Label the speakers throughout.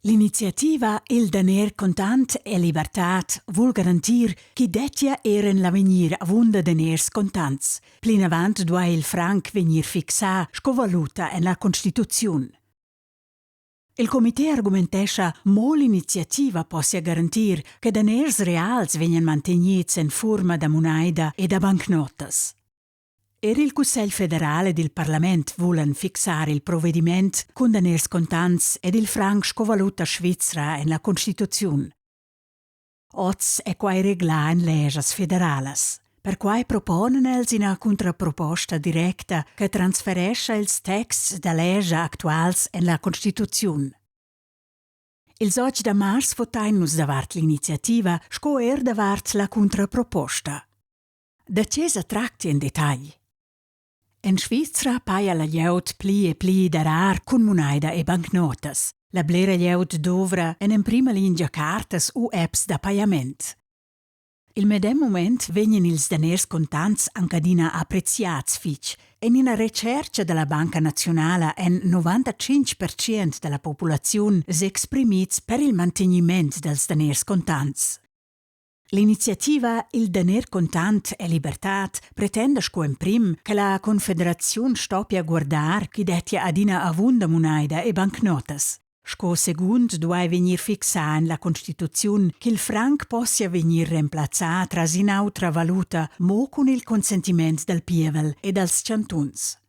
Speaker 1: L'iniziativa Il Daner Contant e Libertat vuol garantir che detia eren l'avenir avunda daners contants, plin avant dua il franc venir fixà scovaluta en la Costituzione. Il comité argumentescha mo l'iniziativa possia garantir che daners reals venien mantegnits in forma da monaida e da bancnotas. Il Cussegl federale del Parlament vulen fixare il provvediment con daners contants ed il franc scovaluta svizzera en la Costituzione. Oz è quai reglà in legas federales, per quai proponen els una contraproposta directa che transferescha ils texts da lega actuals en la Costituzione. Il 8 de mars votainus davart l'iniziativa, sco davart la contraproposta. Da cesa tracti in dettagli. In Svizzera paia la glieud pli e pli da rar con monaida e bancnotas. La blera glieud dovra in prima linea cartas o apps da pagament. Il medem moment venien ils daners contants ancadina appreziats fich e in una ricerca della Banca Nazionale il 95% della popolazione s'esprimits per il manteniment dels daners contants. L'iniziativa Il Daner Contant e Libertat pretende sco in prim che la Confederazione stoppi a guardar chi detia adina avunda monaida e bancnotas. Sco secund duai venir fixà in la Costituzione che il franc possia venir reemplazzà tras in autra valuta mo con il consentimento del pievel e dels cantuns.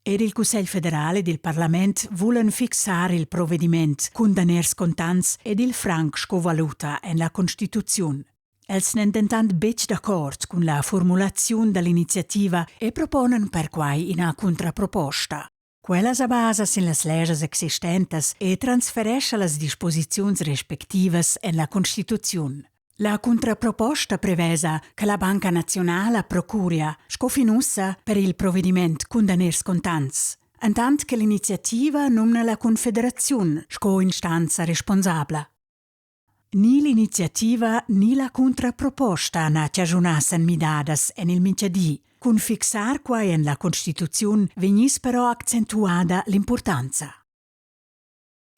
Speaker 1: Il Cussegl federale del Parlament vulen fixare il provvediment con daners contants ed il franc scovaluta in la Costituzione. Els n'ententant bec d'accordo con la formulazione dell'iniziativa e proponen per quai una contraproposta. Quella si basa in las leges existentes e transferisce las disposizioni rispettivas in la Costituzione. La contraproposta prevesa che la Banca Nazionale procuria scofinussa per il provvediment con daners contants, intant che l'iniziativa nomina la Confederazione sco instanza responsabile. Ni l'iniziativa ni la contraproposta na ciagiunassen midadas en il minchadì, con fixar quai en la Costituzione venis però accentuada l'importanza.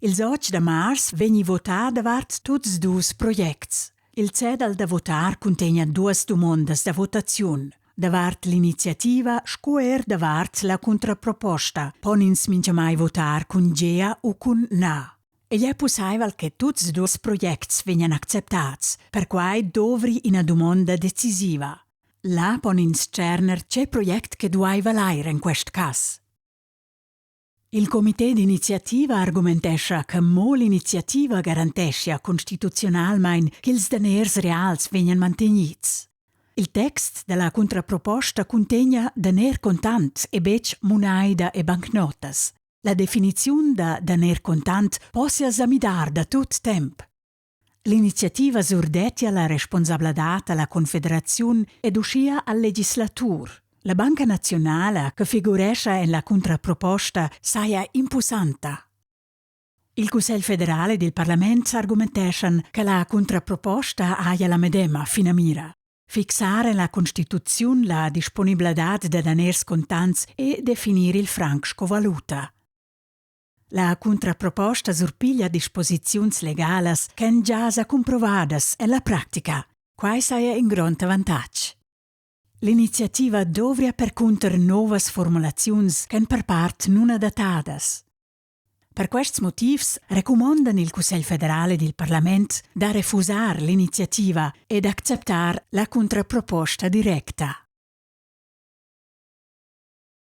Speaker 1: Il 8 de mars vegni votar davart tuts dus projects. Il cedal da votar contegna duas domandas da votazione. Davart l'iniziativa scoer davart la contraproposta, ponins mincha mai votar con gea o con na. E è possibile che tutti e due progetti vengano accettati, per quai dovri una domanda decisiva. La ponins cerner c'è progetto che deve valere in questo caso. Il comité d'iniziativa argumentescha che mo l'iniziativa garantisce costituzionalmente che ils daners reals vengano mantenuti. Il text della contraproposta contegna daner contant e bec monaida e bancnotas. La definizione da daner contant possa esaminare da tutto tempo. L'iniziativa surdetia la responsabilità alla Confederazione ed uscia al legislatur. La Banca Nazionale, che figuresce in la contraproposta, sia imposanta. Il Cussegl federale del Parlamento argumentesce che la contraproposta aia la medema fina mira. Fixare in la Costituzione la disponibilità da daners contants e definire il franc scovaluta. La contraproposta surpiglia disposizioni legales che già sono comprovate nella pratica. Quai sia in grande vantaggio. L'iniziativa dovria percunter nuove formulazioni che per parte non adattate. Per questi motivi raccomandano il Cussegl federale del Parlamento da refusare l'iniziativa ed accettare la contraproposta diretta.